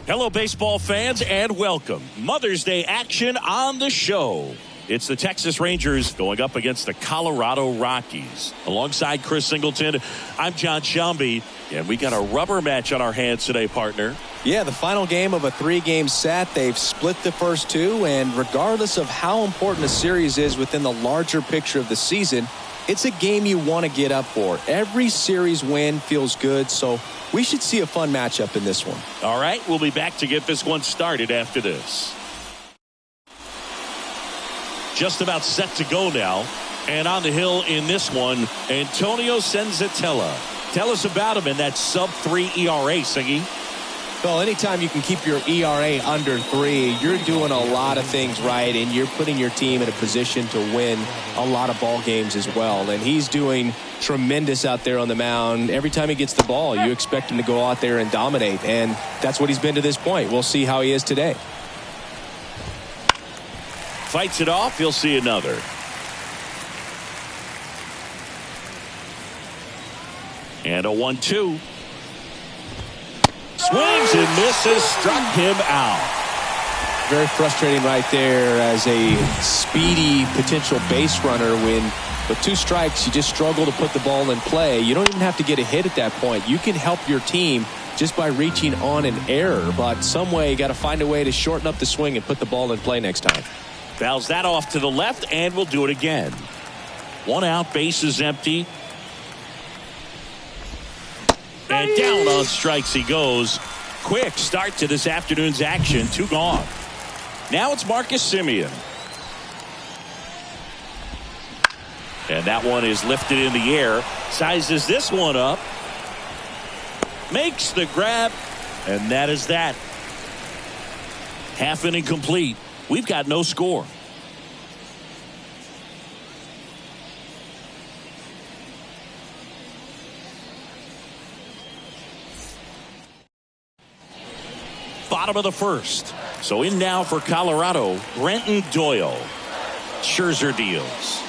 Hello, baseball fans, and welcome. Mother's Day action on the show. It's the Texas Rangers going up against the Colorado Rockies. Alongside Chris Singleton, I'm John Shelby, and we got a rubber match on our hands today, partner. Yeah, the final game of a 3-game set. They've split the first two, and regardless of how important a series is within the larger picture of the season, it's a game you want to get up for. Every series win feels good, so we should see a fun matchup in this one. All right, we'll be back to get this one started after this. Just about set to go now. And on the hill in this one, Antonio Senzatella. Tell us about him in that sub-3 ERA, Singy. Well, anytime you can keep your ERA under 3, you're doing a lot of things right, and you're putting your team in a position to win a lot of ball games as well. And he's doing tremendous out there on the mound. Every time he gets the ball, you expect him to go out there and dominate, and that's what he's been to this point. We'll see how he is today. Fights it off. You'll see another. And a 1-2. Swings and misses, struck him out. Very frustrating right there as a speedy potential base runner when with 2 strikes you just struggle to put the ball in play. You don't even have to get a hit at that point. You can help your team just by reaching on an error, but some way you got to find a way to shorten up the swing and put the ball in play next time. Fouls that off to the left, and we'll do it again. 1 out, base is empty. And down on strikes he goes. Quick start to this afternoon's action. 2 gone. Now it's Marcus Semien. And that one is lifted in the air. Sizes this one up. Makes the grab. And that is that. Half inning complete. We've got no score. Bottom of the first. So in now for Colorado, Brenton Doyle. Scherzer deals.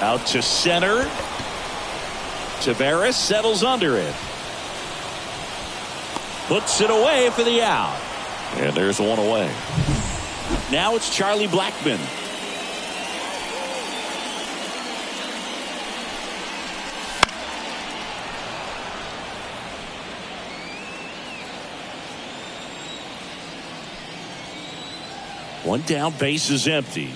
Out to center. Tavares settles under it. Puts it away for the out. And there's one away. Now it's Charlie Blackmon. One down, base is empty.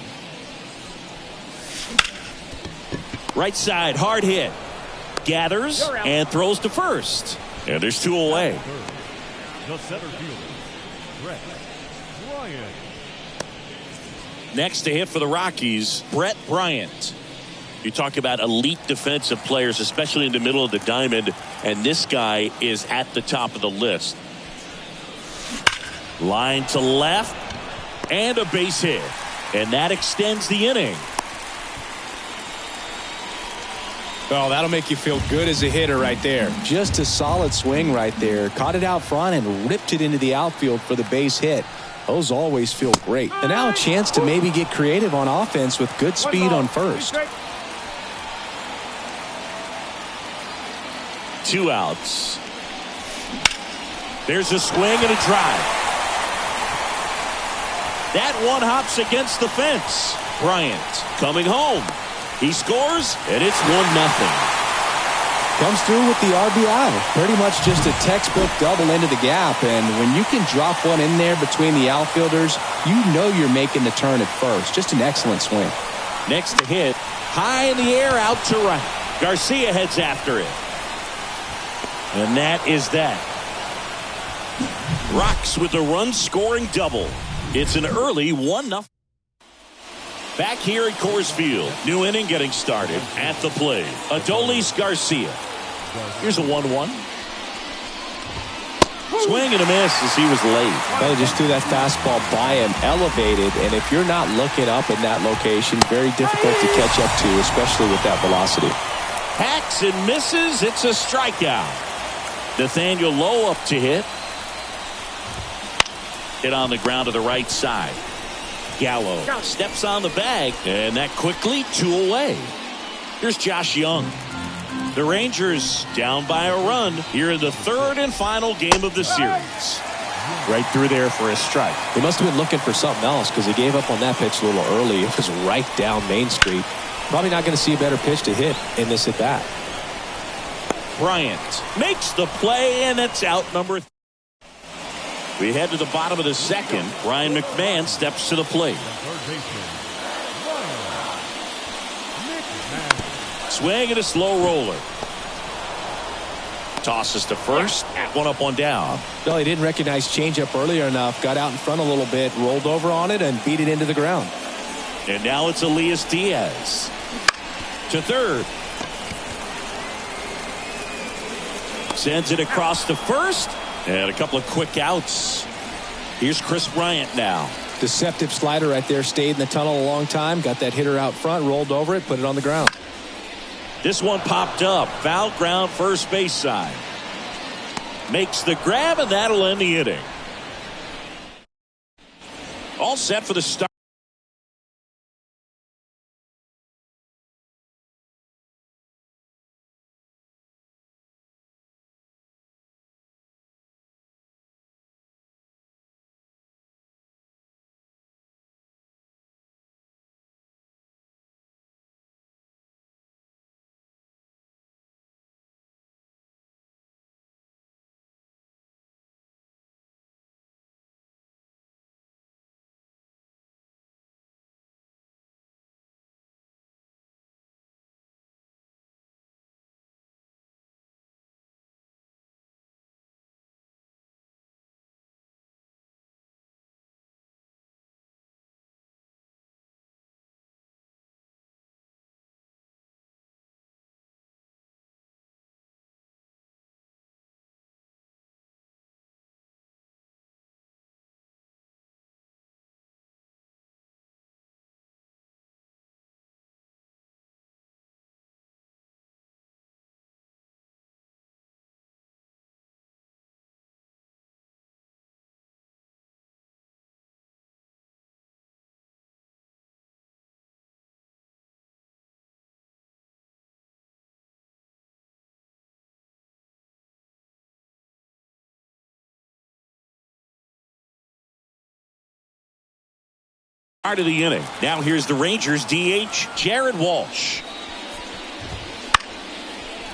Right side, hard hit. Gathers and throws to first. And there's 2 away. The center fielder, Brett Bryant. Next to hit for the Rockies, Brett Bryant. You talk about elite defensive players, especially in the middle of the diamond, and this guy is at the top of the list. Line to left, and a base hit. And that extends the inning. Well, that'll make you feel good as a hitter right there. Just a solid swing right there. Caught it out front and ripped it into the outfield for the base hit. Those always feel great. And now a chance to maybe get creative on offense with good speed on first. 2 outs. There's a swing and a drive. That one hops against the fence. Bryant coming home. He scores, and it's 1-0. Comes through with the RBI. Pretty much just a textbook double into the gap. And when you can drop one in there between the outfielders, you know you're making the turn at first. Just an excellent swing. Next to hit. High in the air, out to right. Garcia heads after it. And that is that. Rocks with a run-scoring double. It's an early 1-0. Back here at Coors Field. New inning getting started. At the plate, Adolis Garcia. Here's a 1-1. Swing and a miss as he was late. Well, just threw that fastball by him, elevated, and if you're not looking up in that location, very difficult to catch up to, especially with that velocity. Hacks and misses. It's a strikeout. Nathaniel Lowe up to hit. Hit on the ground to the right side. Gallo steps on the bag, and that quickly 2 away. Here's Josh Young. The Rangers down by a run here in the third and final game of the series. Right through there for a strike. He must have been looking for something else because he gave up on that pitch a little early. It was right down Main Street. Probably not going to see a better pitch to hit in this at bat. Bryant makes the play, and it's out number 3. We head to the bottom of the second. Ryan McMahon steps to the plate. Swing and a slow roller. Tosses to first. One up, one down. Well, he didn't recognize changeup earlier enough. Got out in front a little bit, rolled over on it, and beat it into the ground. And now it's Elias Diaz to third. Sends it across to first. And a couple of quick outs. Here's Chris Bryant now. Deceptive slider right there. Stayed in the tunnel a long time. Got that hitter out front, rolled over it, put it on the ground. This one popped up. Foul ground, first base side. Makes the grab, and that'll end the inning. All set for the start. Start of the inning. Now here's the Rangers DH, Jared Walsh.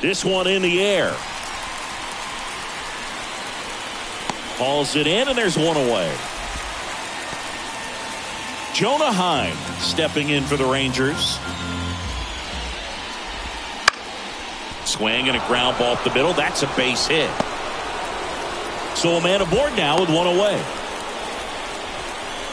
This one in the air. Hauls it in, and there's one away. Jonah Heim stepping in for the Rangers. Swing and a ground ball up the middle. That's a base hit. So a man aboard now with one away.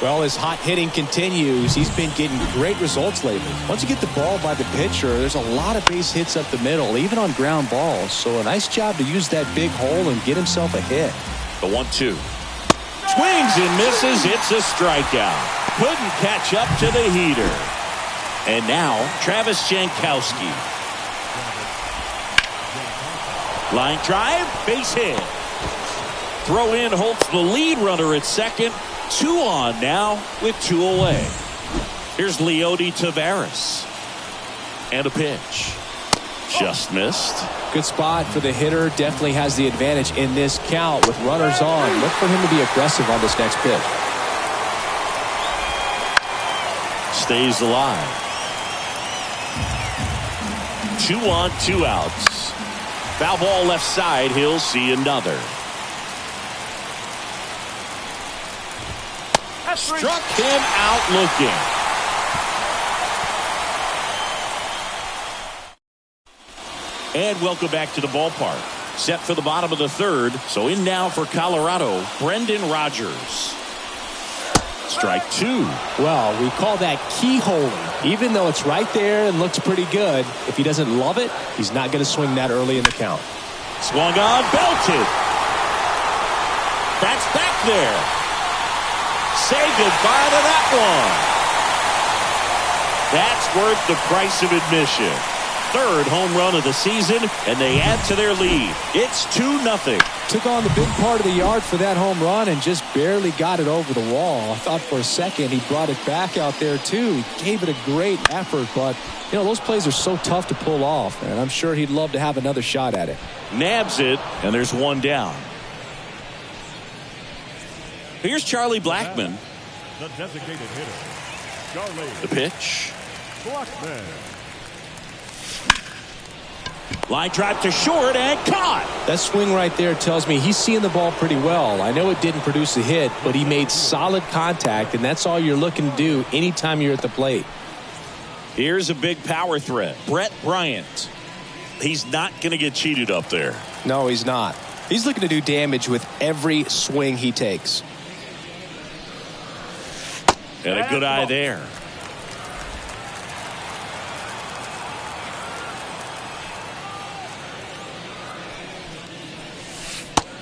Well, his hot hitting continues. He's been getting great results lately. Once you get the ball by the pitcher, there's a lot of base hits up the middle, even on ground balls. So a nice job to use that big hole and get himself a hit. The 1-2. Swings and misses. It's a strikeout. Couldn't catch up to the heater. And now, Travis Jankowski. Line drive, base hit. Throw in Holtz, the lead runner at second. 2 on now with 2 away. Here's Leody Taveras. And a pitch. Just missed. Good spot for the hitter. Definitely has the advantage in this count with runners on. Look for him to be aggressive on this next pitch. Stays alive. 2 on, 2 outs. Foul ball left side. He'll see another. Struck him out looking. And welcome back to the ballpark. Set for the bottom of the third. So in now for Colorado, Brendan Rodgers. Strike 2. Well, we call that keyholing. Even though it's right there and looks pretty good, if he doesn't love it, he's not going to swing that early in the count. Swung on, belted. That's back there. Say goodbye to that one. That's worth the price of admission. third home run of the season, and they add to their lead. It's 2-0. Took on the big part of the yard for that home run and just barely got it over the wall. I thought for a second he brought it back out there too. He gave it a great effort, but you know, those plays are so tough to pull off, and I'm sure he'd love to have another shot at it. Nabs it, and there's one down. Here's Charlie Blackmon. The designated hitter, Charlie. The pitch. Blackmon. Line drive to short and caught. That swing right there tells me he's seeing the ball pretty well. I know it didn't produce a hit, but he made solid contact, and that's all you're looking to do anytime you're at the plate. Here's a big power threat. Brett Bryant. He's not going to get cheated up there. No, he's not. He's looking to do damage with every swing he takes. And a good eye there.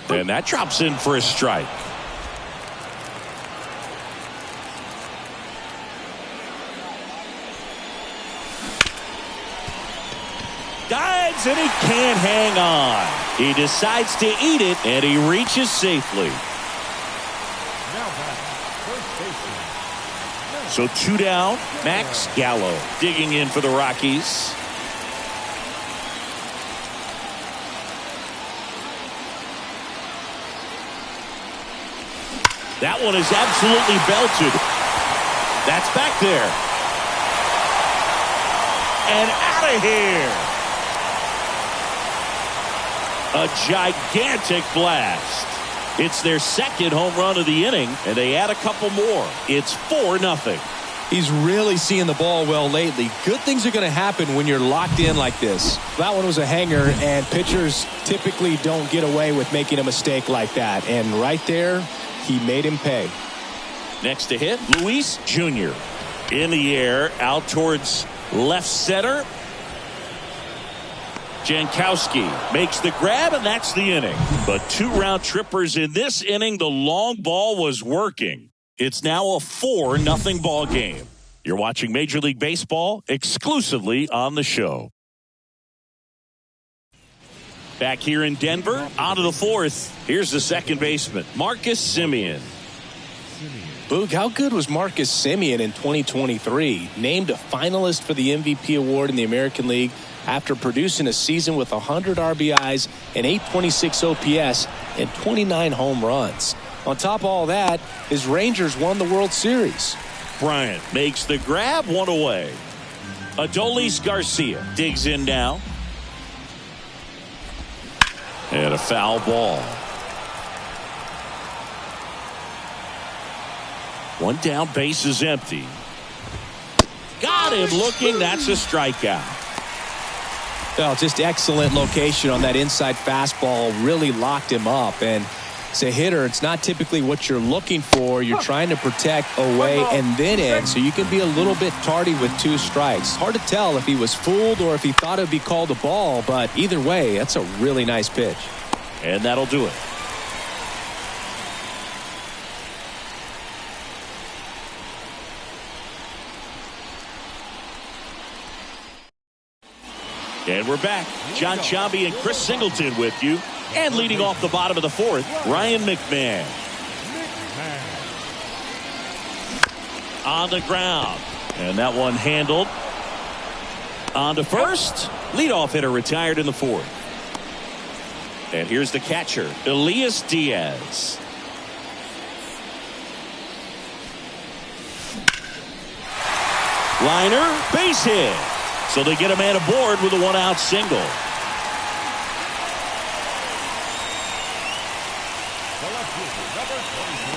And that drops in for a strike. Dives and he can't hang on. He decides to eat it and he reaches safely. Now back, first baseman. So 2 down. Max Gallo digging in for the Rockies. That one is absolutely belted. That's back there. And out of here. A gigantic blast. It's their second home run of the inning, and they add a couple more. It's 4-0. He's really seeing the ball well lately. Good things are going to happen when you're locked in like this. That one was a hanger, and pitchers typically don't get away with making a mistake like that. And right there, he made him pay. Next to hit, Luis Jr. In the air, out towards left center. Jankowski makes the grab, and that's the inning. But 2 round trippers in this inning. The long ball was working. It's now a 4-0 ball game. You're watching Major League Baseball exclusively on the show. Back here in Denver, on to the 4th. Here's the second baseman, Marcus Semien. Boog, how good was Marcus Semien in 2023? Named a finalist for the MVP award in the American League after producing a season with 100 RBIs, an 826 OPS, and 29 home runs. On top of all that, his Rangers won the World Series. Bryant makes the grab, 1 away. Adolis Garcia digs in now. And a foul ball. 1 down, base is empty. Got him looking. That's a strikeout. Well, just excellent location on that inside fastball. Really locked him up. And as a hitter, it's not typically what you're looking for. You're trying to protect away and then in, so you can be a little bit tardy with 2 strikes. Hard to tell if he was fooled or if he thought it would be called a ball, but either way, that's a really nice pitch. And that'll do it. And we're back. John Sciambi and Chris Singleton with you. And leading off the bottom of the 4th, Ryan McMahon. On the ground. And that one handled. On to first. Leadoff hitter retired in the 4th. And here's the catcher, Elias Diaz. Liner, base hit. So they get a man aboard with a 1-out single.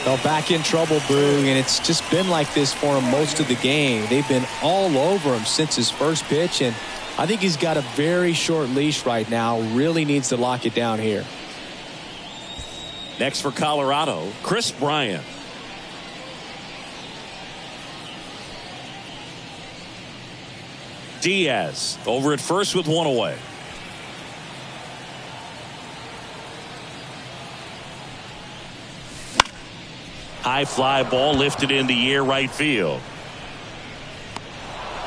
Well, back in trouble, Boog, and it's just been like this for him most of the game. They've been all over him since his first pitch, and I think he's got a very short leash right now. Really needs to lock it down here. Next for Colorado, Chris Bryant. Diaz over at first with 1 away. High fly ball lifted in the air right field.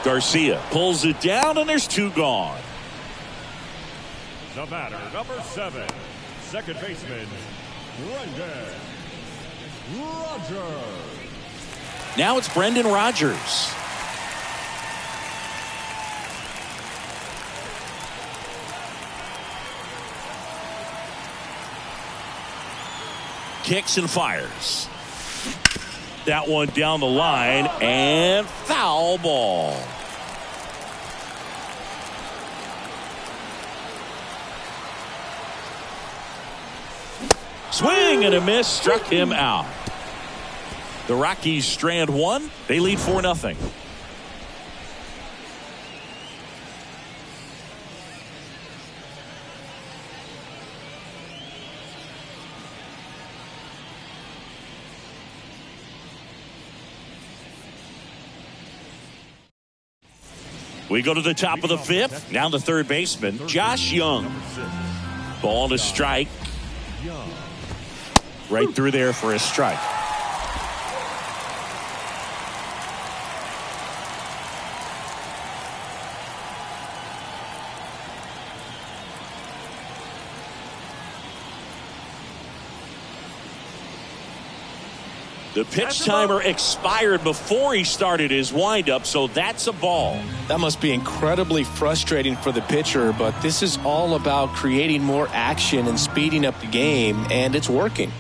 Garcia pulls it down, and there's 2 gone. The batter, number 7, second baseman, Brendan Rodgers. Now it's Brendan Rodgers. Kicks and fires. That one down the line and foul ball. Swing and a miss, struck him out. The Rockies strand one. They lead 4-0. We go to the top of the 5th. Now the third baseman, Josh Young. Ball to strike. Right through there for a strike. The pitch timer expired before he started his windup, so that's a ball. That must be incredibly frustrating for the pitcher, but this is all about creating more action and speeding up the game, and it's working.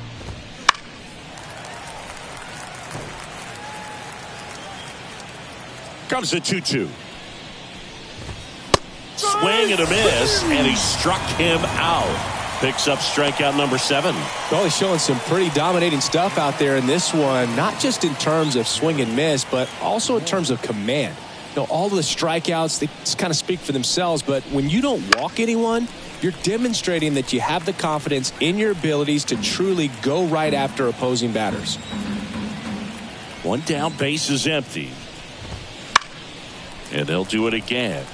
Comes the 2-2. Swing and a miss, and he struck him out. Picks up strikeout number 7. Well, he's showing some pretty dominating stuff out there in this one, not just in terms of swing and miss, but also in terms of command. You know, all of the strikeouts, they just kind of speak for themselves, but when you don't walk anyone, you're demonstrating that you have the confidence in your abilities to truly go right after opposing batters. One down, base is empty. And they'll do it again.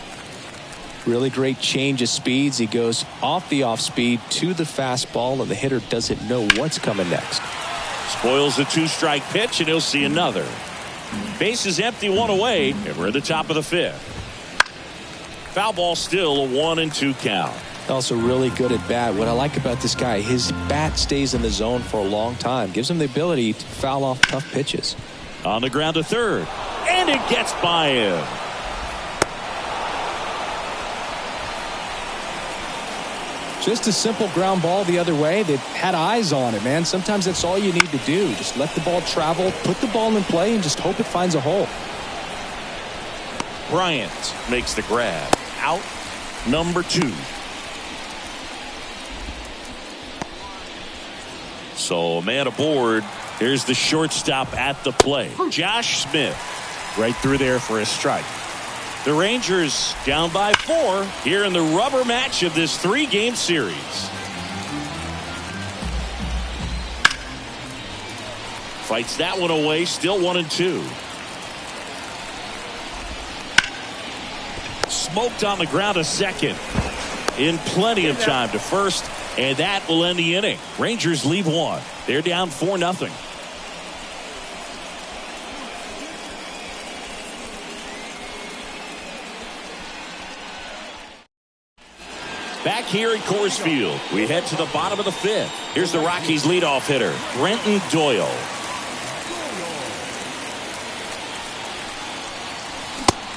Really great change of speeds. He goes off the off speed to the fastball, and the hitter doesn't know what's coming next. Spoils the 2-strike pitch, and he'll see another. Base is empty, one away, and we're at the top of the 5th. Foul ball, still a 1-2 count. Also really good at bat. What I like about this guy, his bat stays in the zone for a long time. Gives him the ability to foul off tough pitches. On the ground to third, and it gets by him. Just a simple ground ball the other way. They had eyes on it, man. Sometimes that's all you need to do. Just let the ball travel, put the ball in play, and just hope it finds a hole. Bryant makes the grab. Out number 2. So a man aboard. Here's the shortstop at the plate. Josh Smith right through there for a strike. The Rangers down by 4 here in the rubber match of this 3-game series. Fights that one away, still 1-2. Smoked on the ground to second. In plenty of time to first, and that will end the inning. Rangers leave 1. They're down 4-0. Back here at Coors Field, we head to the bottom of the 5th. Here's the Rockies leadoff hitter, Brenton Doyle.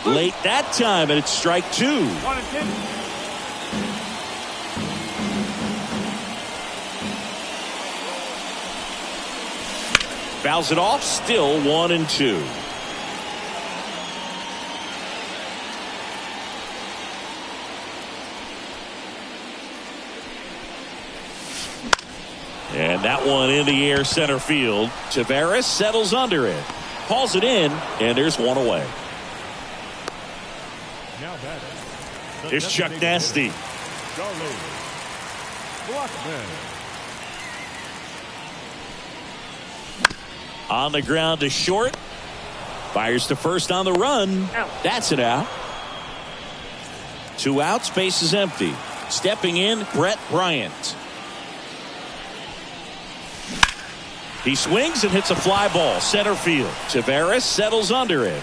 Late that time, and it's strike 2. Fouls it off, still 1-2. And that one in the air center field. Tavares settles under it. Hauls it in, and there's one away. Now batting. Here's Chuck Nasty. On the ground to short. Fires to first on the run. That's it out. 2 outs, base is empty. Stepping in, Brett Bryant. He swings and hits a fly ball center field. Tavares settles under it.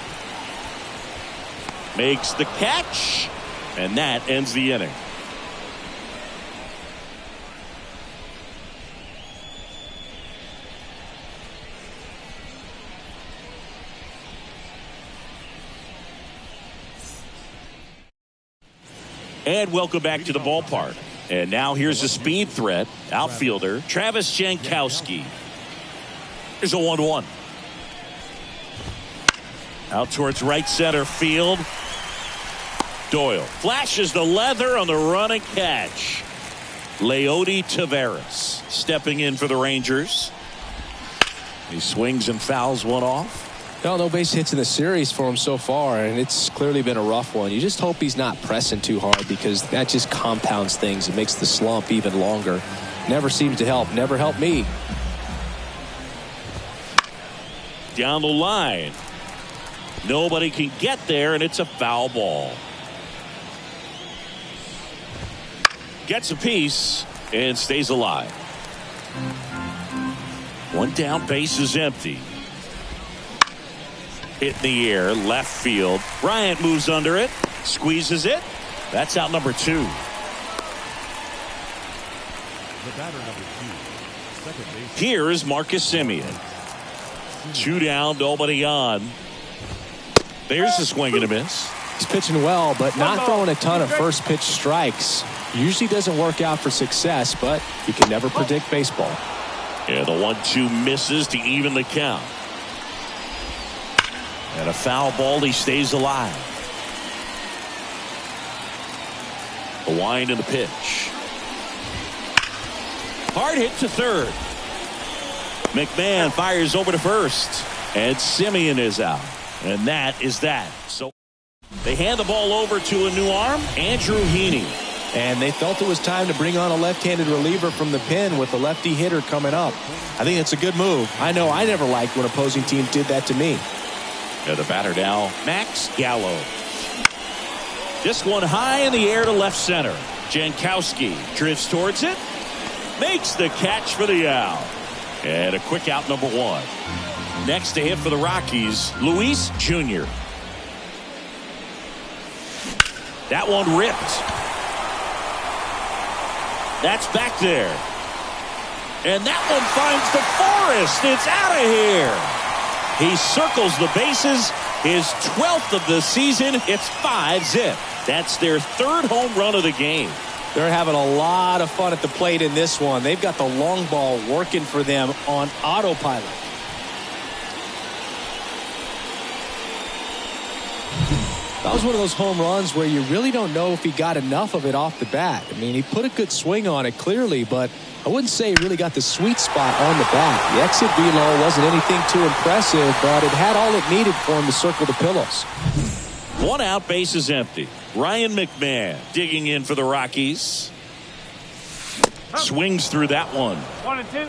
Makes the catch, and that ends the inning. And welcome back to the ballpark. And now here's a speed threat, outfielder Travis Jankowski. Here's a 1-1. Out towards right center field. Doyle flashes the leather on the run and catch. Leody Taveras stepping in for the Rangers. He swings and fouls one off. No base hits in the series for him so far, and it's clearly been a rough one. You just hope he's not pressing too hard, because that just compounds things. It makes the slump even longer. Never seems to help. Never helped me. Down the line. Nobody can get there, and it's a foul ball. Gets a piece and stays alive. One down, base is empty. Hit in the air, left field. Bryant moves under it, squeezes it. That's out number 2. The batter number 2, second base. Here is Marcus Semien. 2 down, nobody on. There's a swing and a miss. He's pitching well, but not throwing a ton of first pitch strikes. Usually doesn't work out for success, but you can never predict baseball. Yeah, the 1-2 misses to even the count. And a foul ball, he stays alive. The wind and the pitch. Hard hit to third. McMahon fires over to first. And Semien is out. And that is that. So they hand the ball over to a new arm, Andrew Heaney. And they felt it was time to bring on a left-handed reliever from the pen with a lefty hitter coming up. I think it's a good move. I know I never liked when opposing teams did that to me. And the batter now, Max Gallo. This one high in the air to left center. Jankowski drifts towards it. Makes the catch for the out. And a quick out, number 1. Next to hit for the Rockies, Luis Jr. That one ripped. That's back there. And that one finds the forest. It's out of here. He circles the bases. His 12th of the season. It's 5-zip. That's their 3rd home run of the game. They're having a lot of fun at the plate in this one. They've got the long ball working for them on autopilot. That was one of those home runs where you really don't know if he got enough of it off the bat. I mean, he put a good swing on it clearly, but I wouldn't say he really got the sweet spot on the bat. The exit velo wasn't anything too impressive, but it had all it needed for him to circle the pillows. 1 out, base is empty. Ryan McMahon digging in for the Rockies. Swings through that one. 1-2.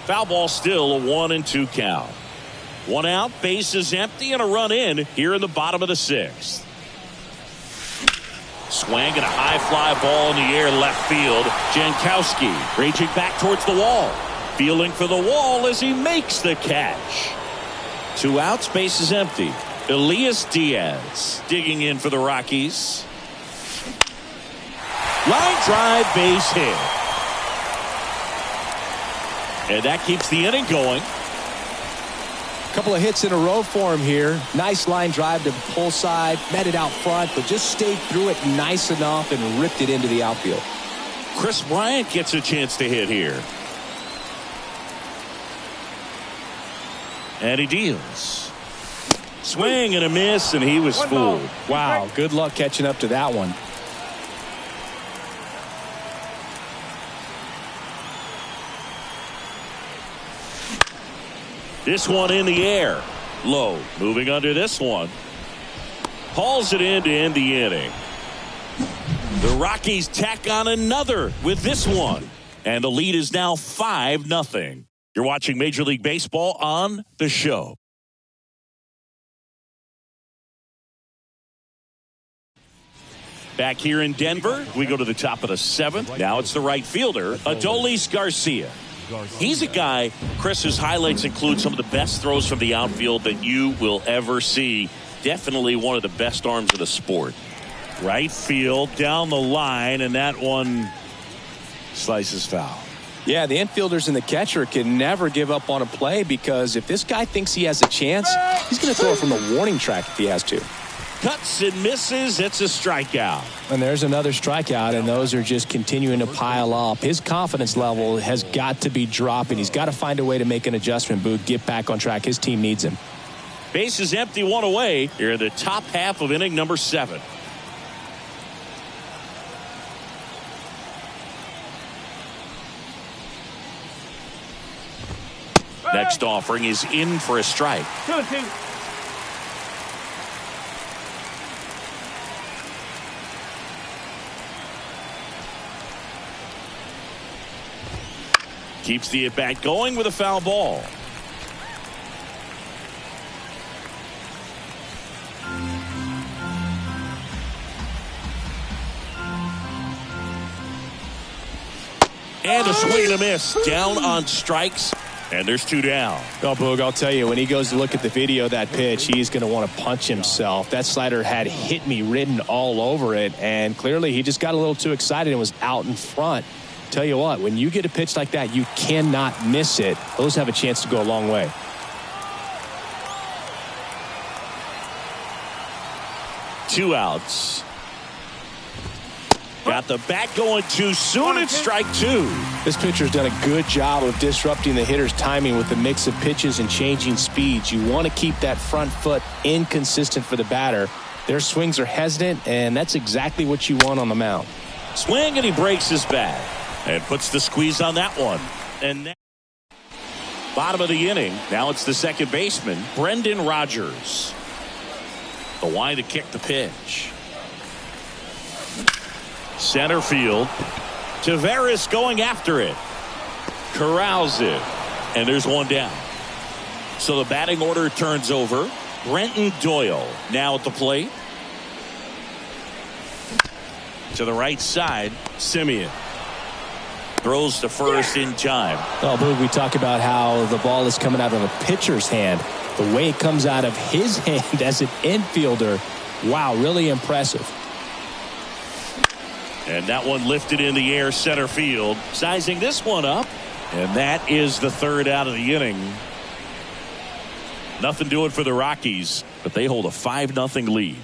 Foul ball, still a 1-2 count. 1 out, base is empty, and a run in here in the bottom of the 6th. Swing and a high fly ball in the air left field. Jankowski reaching back towards the wall. Feeling for the wall as he makes the catch. 2 outs, base is empty. Elias Diaz digging in for the Rockies. Line drive, base hit. And that keeps the inning going. A couple of hits in a row for him here. Nice line drive to pull side, met it out front, but just stayed through it nice enough and ripped it into the outfield. Chris Bryant gets a chance to hit here. And he deals. Swing and a miss, and he was fooled. Wow, good luck catching up to that one. This one in the air. Low. Moving under this one. Hauls it in to end the inning. The Rockies tack on another with this one. And the lead is now 5-0. You're watching Major League Baseball on The Show. Back here in Denver, we go to the top of the 7th. Now it's the right fielder, Adolis Garcia. He's a guy, Chris's highlights include some of the best throws from the outfield that you will ever see. Definitely one of the best arms of the sport. Right field, down the line, and that one slices foul. Yeah, the infielders and the catcher can never give up on a play, because if this guy thinks he has a chance, he's going to throw it from the warning track if he has to. Cuts and misses. It's a strikeout. And there's another strikeout, and those are just continuing to pile up. His confidence level has got to be dropping. He's got to find a way to make an adjustment, Boog, get back on track. His team needs him. Base is empty, one away here in the top half of inning number 7. Next offering is in for a strike. Keeps the at-bat going with a foul ball. And a swing and a miss. Down on strikes. And there's 2 down. Oh, Boog, I'll tell you, when he goes to look at the video of that pitch, he's going to want to punch himself. That slider had hit me written all over it, and clearly he just got a little too excited and was out in front. Tell you what, when you get a pitch like that, you cannot miss it. Those have a chance to go a long way. Two outs. Got the bat going too soon. It's strike 2. This pitcher's done a good job of disrupting the hitter's timing with the mix of pitches and changing speeds. You want to keep that front foot inconsistent for the batter. Their swings are hesitant, and that's exactly what you want on the mound. Swing, and he breaks his bat and puts the squeeze on that one. And bottom of the inning. Now it's the second baseman, Brendan Rodgers. The line to kick the pitch. Center field. Taveras going after it. Corrals it. And there's 1 down. So the batting order turns over. Brenton Doyle now at the plate. To the right side, Simeon. Throws to first in time. Oh, Boog, we talk about how the ball is coming out of a pitcher's hand. The way it comes out of his hand as an infielder, wow, really impressive. And that one lifted in the air, center field. Sizing this one up. And that is the 3rd out of the inning. Nothing doing for the Rockies, but they hold a 5-0 lead.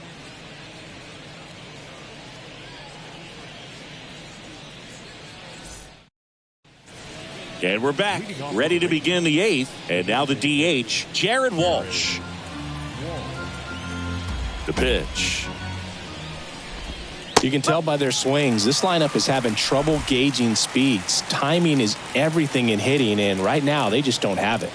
And we're back, ready to begin the 8th. And now the DH, Jared Walsh. The pitch. You can tell by their swings, this lineup is having trouble gauging speeds. Timing is everything in hitting, and right now they just don't have it.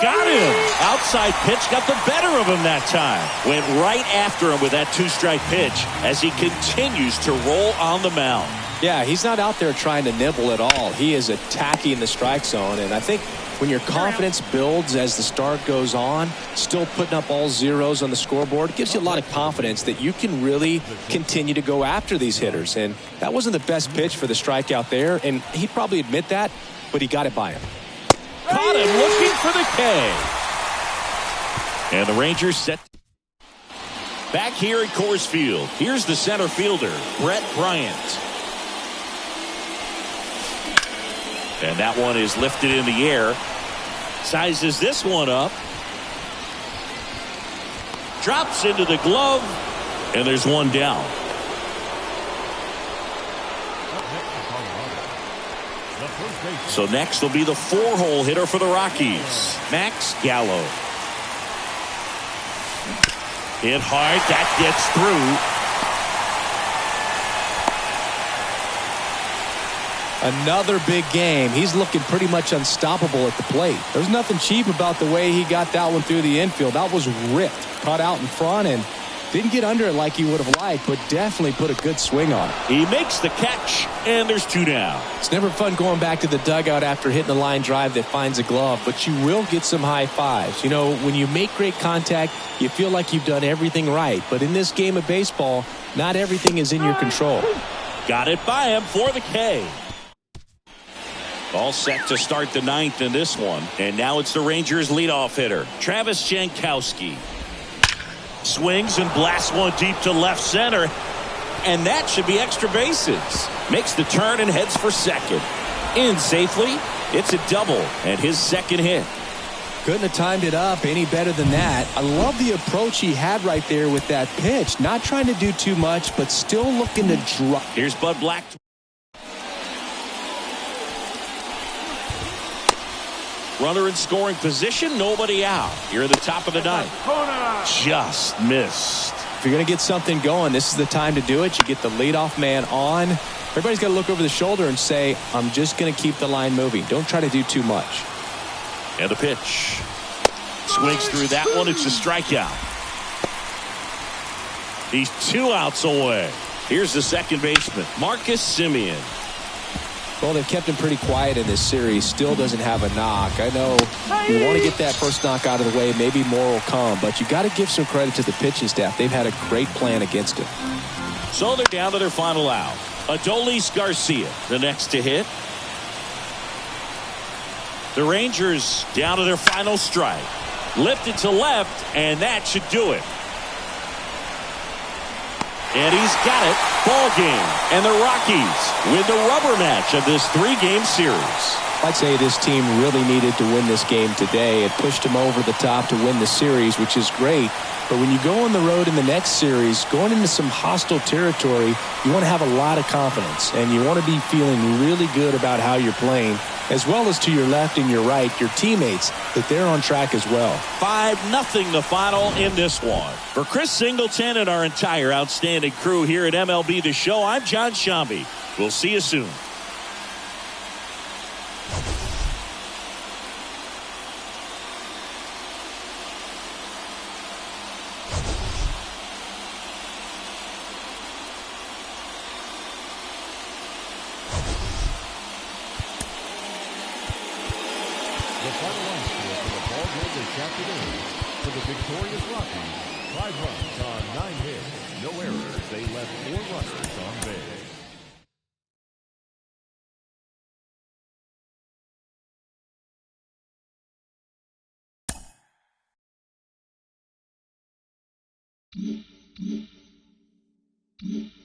Got him. Outside pitch got the better of him that time. Went right after him with that 2-strike pitch as he continues to roll on the mound. Yeah, he's not out there trying to nibble at all. He is attacking the strike zone, and I think when your confidence builds as the start goes on, still putting up all zeros on the scoreboard, it gives you a lot of confidence that you can really continue to go after these hitters. And that wasn't the best pitch for the strikeout there, and he'd probably admit that, but he got it by him. Caught him looking for the K. And the Rangers set back here at Coors Field. Here's the center fielder, Brett Bryant. And that one is lifted in the air. Sizes this one up. Drops into the glove. And there's 1 down. So next will be the 4-hole hitter for the Rockies, Max Gallo. Hit hard. That gets through. Another big game. He's looking pretty much unstoppable at the plate. There's nothing cheap about the way he got that one through the infield. That was ripped. Caught out in front, and Didn't get under it like he would have liked, but definitely put a good swing on it. He makes the catch, and there's 2 down. It's never fun going back to the dugout after hitting a line drive that finds a glove, but you will get some high fives. You know, when you make great contact, you feel like you've done everything right. But in this game of baseball, not everything is in your control. Got it by him for the K. All set to start the 9th in this one. And now it's the Rangers leadoff hitter, Travis Jankowski. Swings and blasts one deep to left center. And that should be extra bases. Makes the turn and heads for second. In safely. It's a double and his second hit. Couldn't have timed it up any better than that. I love the approach he had right there with that pitch. Not trying to do too much, but still looking to drop. Here's Bud Black. Runner in scoring position, nobody out. Here at the top of the 9th. Just missed. If you're going to get something going, this is the time to do it. You get the leadoff man on. Everybody's got to look over the shoulder and say, I'm just going to keep the line moving. Don't try to do too much. And the pitch. Swings through that one. It's a strikeout. He's 2 outs away. Here's the second baseman, Marcus Semien. Well, they've kept him pretty quiet in this series. Still doesn't have a knock. I know you want to get that first knock out of the way. Maybe more will come, but you got to give some credit to the pitching staff. They've had a great plan against him. So they're down to their final out. Adolis Garcia, the next to hit. The Rangers down to their final strike. Lifted to left, and that should do it. And he's got it. Ball game. And the Rockies win the rubber match of this 3-game series. I'd say this team really needed to win this game today. It pushed them over the top to win the series, which is great. But when you go on the road in the next series, going into some hostile territory, you want to have a lot of confidence. And you want to be feeling really good about how you're playing, as well as to your left and your right, your teammates, that they're on track as well. 5-0 the final in this one. For Chris Singleton and our entire outstanding crew here at MLB The Show, I'm John Shambi. We'll see you soon. The final run score for the ball game this afternoon. For the victorious Rockies, 5 runs on 9 hits, no errors. They left 4 runners on base. Mm-hmm.